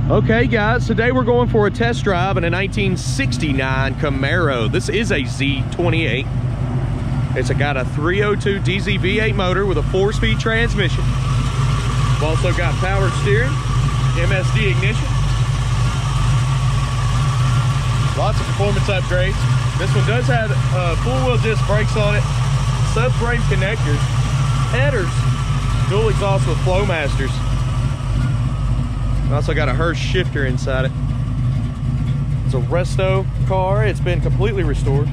Okay guys, today we're going for a test drive in a 1969 Camaro. This is a Z-28. It's got a 302 DZ V8 motor with a 4-speed transmission. We've also got power steering, MSD ignition. Lots of performance upgrades. This one does have full wheel disc brakes on it, subframe connectors, headers, dual exhaust with Flowmasters. Also got a Hurst shifter inside it. It's a resto car. It's been completely restored.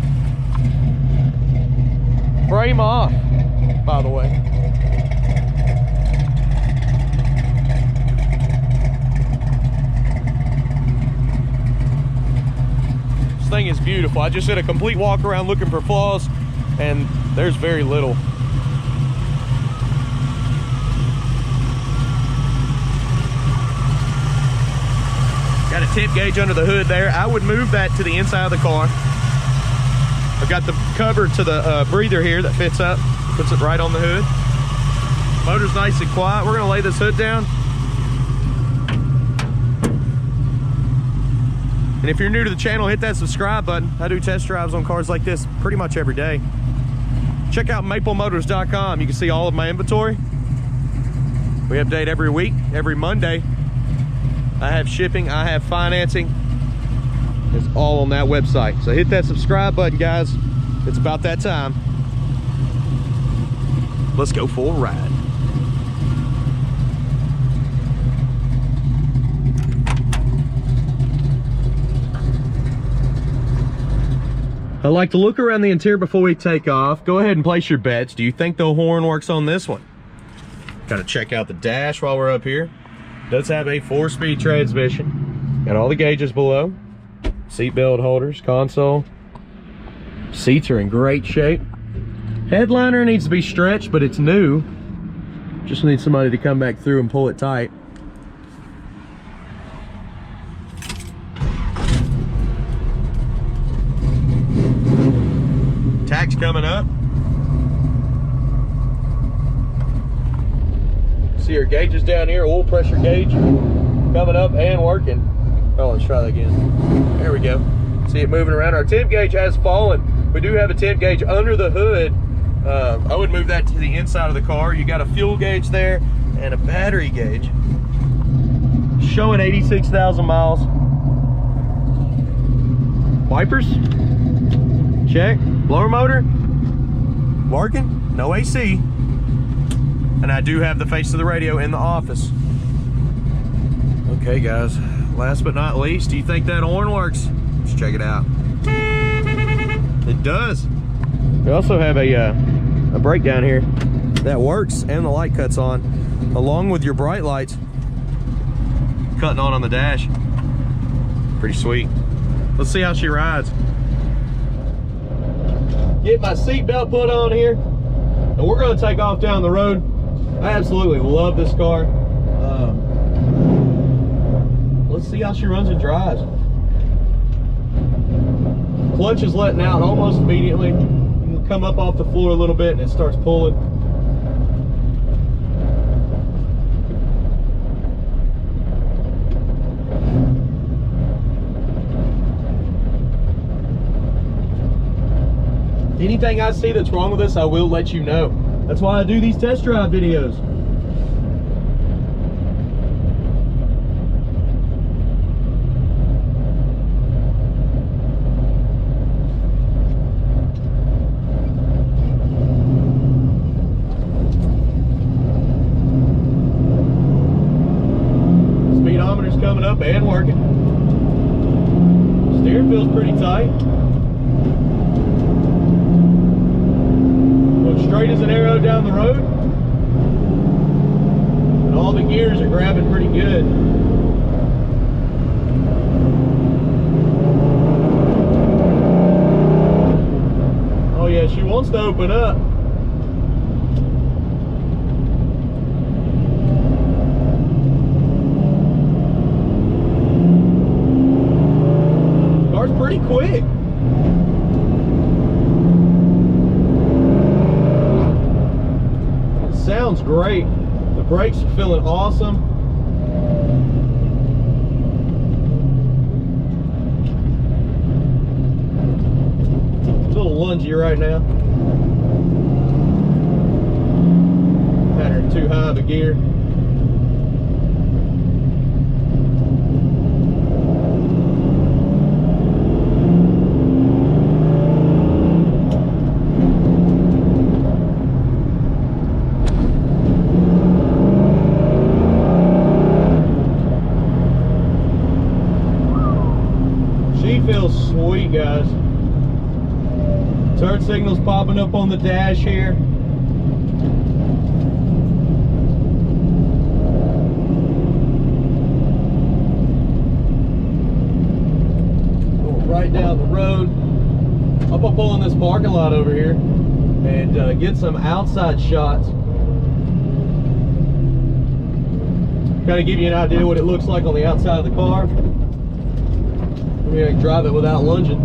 Frame off, by the way. This thing is beautiful. I just did a complete walk around looking for flaws, and there's very little. Got a tip gauge under the hood there. I would move that to the inside of the car. I've got the cover to the breather here that fits up, puts it right on the hood. Motor's nice and quiet. We're gonna lay this hood down. And if you're new to the channel, hit that subscribe button. I do test drives on cars like this pretty much every day. Check out maplemotors.com. You can see all of my inventory. We update every week, every Monday. I have shipping, I have financing. It's all on that website. So hit that subscribe button, guys. It's about that time. Let's go for a ride. I like to look around the interior before we take off. Go ahead and place your bets. Do you think the horn works on this one? Got to check out the dash while we're up here. Does have a 4-speed transmission. Got all the gauges below. Seat belt holders, console. Seats are in great shape. Headliner needs to be stretched, but it's new. Just need somebody to come back through and pull it tight. Tach's coming up. See our gauges down here, oil pressure gauge coming up and working. Oh, let's try that again. There we go. See it moving around. Our temp gauge has fallen. We do have a temp gauge under the hood. I would move that to the inside of the car. You got a fuel gauge there and a battery gauge. Showing 86,000 miles. Wipers, check. Blower motor, working, no AC. And I do have the face of the radio in the office. Okay guys, last but not least, do you think that horn works? Let's check it out. It does. We also have a brake down here that works and the light cuts on, along with your bright lights cutting on the dash. Pretty sweet. Let's see how she rides. Get my seat belt put on here, and we're gonna take off down the road. I absolutely love this car. Let's see how she runs and drives. Clutch is letting out almost immediately. We'll come up off the floor a little bit and it starts pulling. Anything I see that's wrong with this, I will let you know. That's why I do these test drive videos. Speedometer's coming up and working. Steering feels pretty tight. Straight as an arrow down the road, and all the gears are grabbing pretty good. Oh yeah, she wants to open up. Car's pretty quick. Sounds great. The brakes are feeling awesome. little lungy right now. Had her in too high of a gear. Feels sweet, guys. Turn signals popping up on the dash here. Going right down the road. I'm gonna pull in this parking lot over here and get some outside shots. Kind of give you an idea what it looks like on the outside of the car. I can drive it without lunging.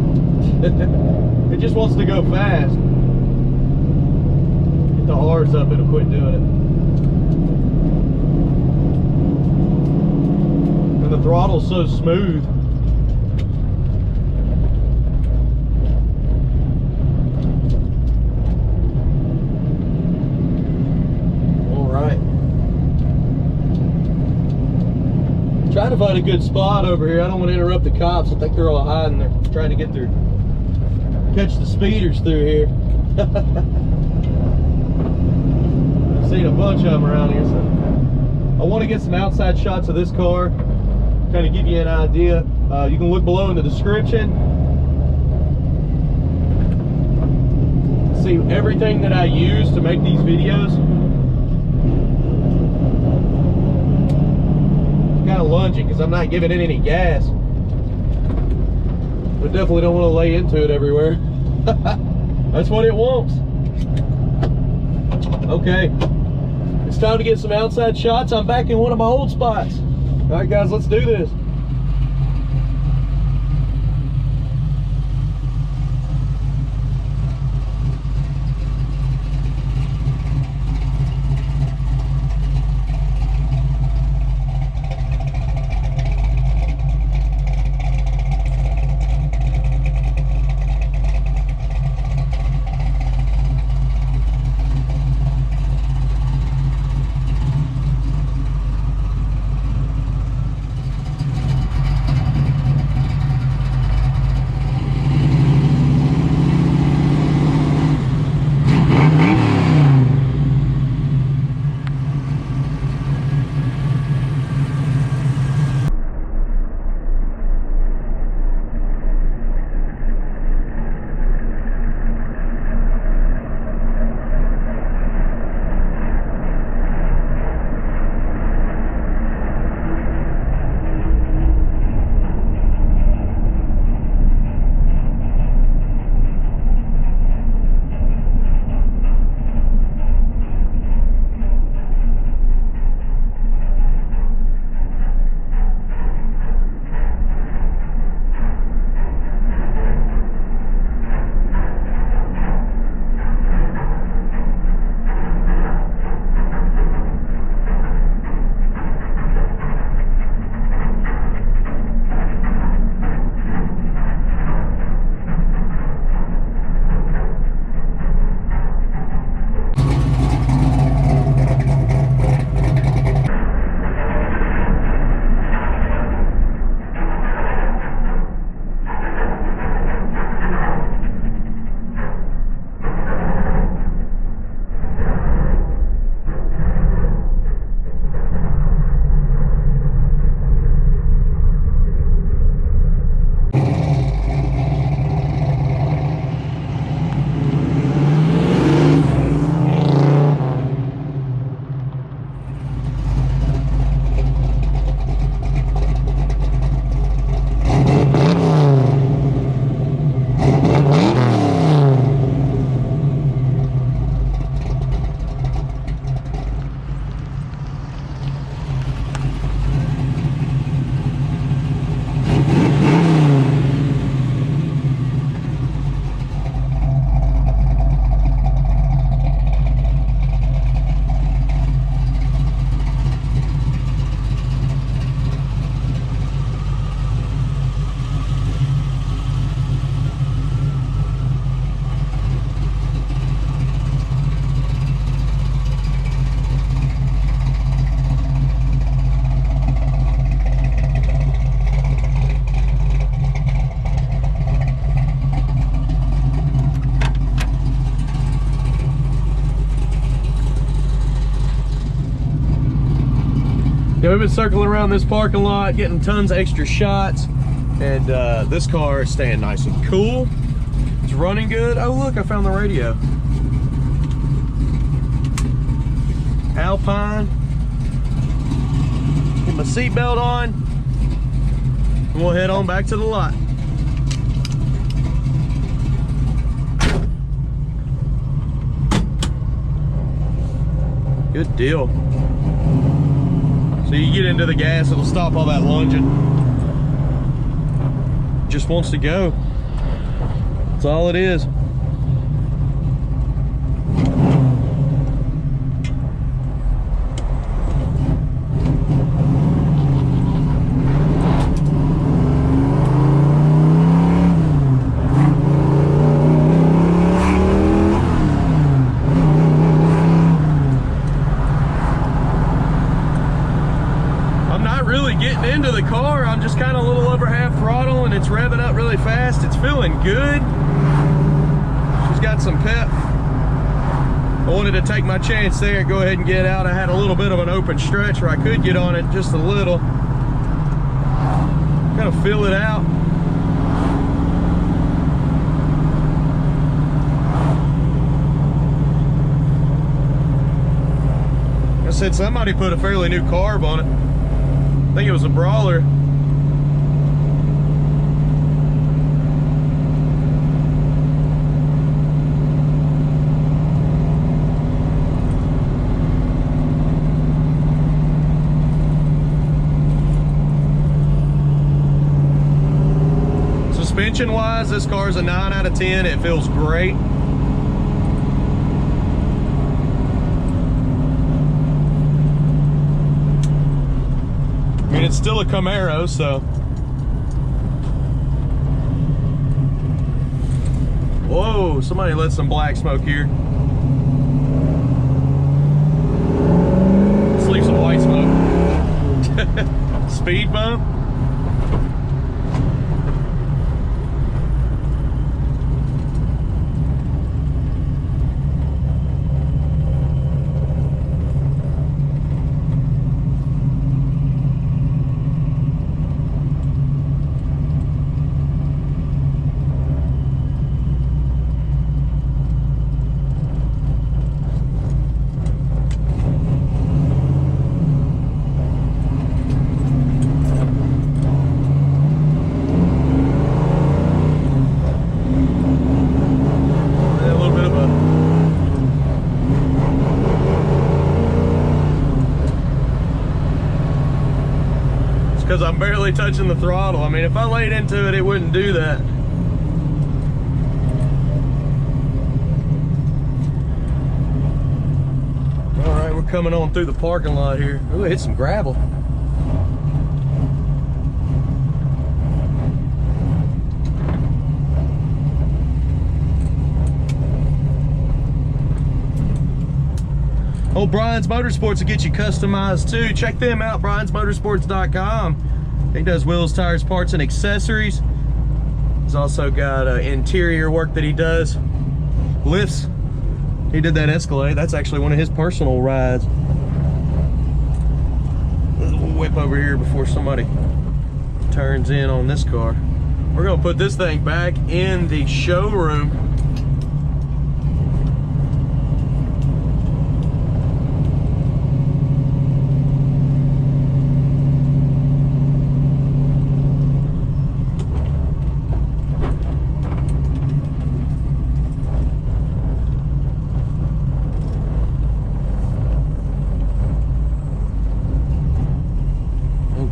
It just wants to go fast. Get the R's up, it'll quit doing it. And the throttle's so smooth. Trying to find a good spot over here. I don't want to interrupt the cops. I think they're all hiding. They're trying to get their catch the speeders through here. I've seen a bunch of them around here, so I want to get some outside shots of this car, kind of give you an idea. You can look below in the description, see everything that I use to make these videos. Kind of lunging because I'm not giving it any gas, but definitely don't want to lay into it everywhere. That's what it wants. Okay, it's time to get some outside shots. I'm back in one of my old spots. All right, guys, let's do this. Yeah, we've been circling around this parking lot, getting tons of extra shots, and this car is staying nice and cool. It's running good. Oh look, I found the radio. Alpine. Get my seatbelt on. And we'll head on back to the lot. Good deal. So you get into the gas, it'll stop all that lunging. Just wants to go. That's all it is. Getting into the car, I'm just kind of a little over half throttle and it's revving up really fast. It's feeling good. She's got some pep. I wanted to take my chance there, go ahead and get out. I had a little bit of an open stretch where I could get on it just a little. Kind of feel it out. I said somebody put a fairly new carb on it. I think it was a brawler. Suspension wise, this car is a 9 out of 10. It feels great. I mean, it's still a Camaro, so. Whoa, somebody let some black smoke here. Let's leave some white smoke. Speed bump. Because I'm barely touching the throttle. I mean, if I laid into it, it wouldn't do that. All right, we're coming on through the parking lot here. Ooh, hit some gravel. Old Brian's Motorsports will get you customized too. Check them out, briansmotorsports.com. He does wheels, tires, parts, and accessories. He's also got interior work that he does. Lifts. He did that Escalade. That's actually one of his personal rides. We'll whip over here before somebody turns in on this car. We're gonna put this thing back in the showroom.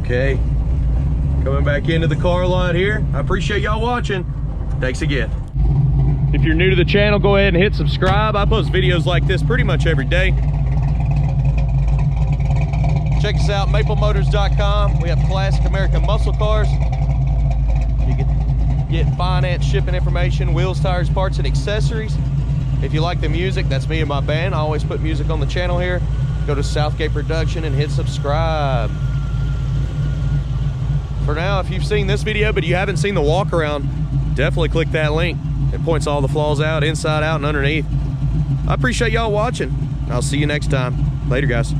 Okay, coming back into the car lot here. I appreciate y'all watching. Thanks again. If you're new to the channel, go ahead and hit subscribe. I post videos like this pretty much every day. Check us out, maplemotors.com. We have classic American muscle cars. You can get finance, shipping information, wheels, tires, parts, and accessories. If you like the music, that's me and my band. I always put music on the channel here. Go to Southgate Production and hit subscribe. For now, if you've seen this video but you haven't seen the walk around, definitely click that link. It points all the flaws out, inside out, and underneath. I appreciate y'all watching. I'll see you next time. Later, guys.